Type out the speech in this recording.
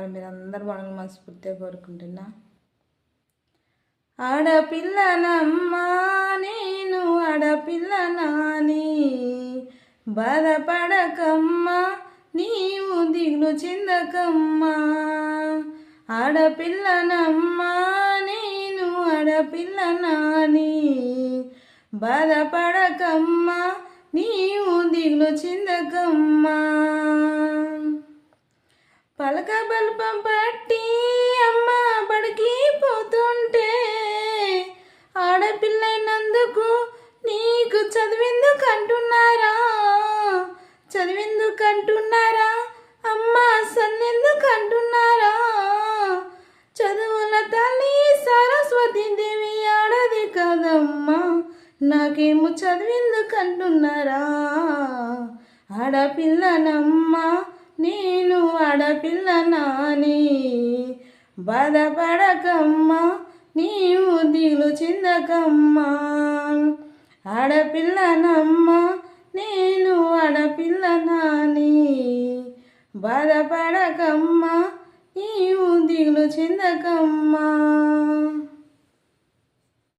బాగున్నారు, మీరు అందరు బాగున్నారు మనస్ఫూర్తిగా కోరుకుంటున్నా. ఆడపిల్లనమ్మా నేను ఆడపిల్లనాని, బాధపడకమ్మా నీవు దిగులు చెందకమ్మా. ఆడపిల్లనమ్మా నేను ఆడపిల్లనాని, బాధపడకమ్మా నీవు దిగులు చెందకమ్మా. పలక బల్పం పట్టి అమ్మ బడికి పోతుంటే, ఆడపిల్లైనందుకు నీకు చదివెందుకంటున్నారా, చదివెందుకంటున్నారా అమ్మ, సన్నెందుకంటున్నారా. చదువుల తల్లి సరస్వతి దేవి ఆడది కదమ్మా, నాకేమో చదివెందుకంటున్నారా. ఆడపిల్లనమ్మా నేను ఆడపిల్లనాని, బాధపడకమ్మా నీవు దిగులు చెందకమ్మా. ఆడపిల్లనమ్మా నేను ఆడపిల్లనాని, బాధపడకమ్మా నీవు దిగులు చెందకమ్మా.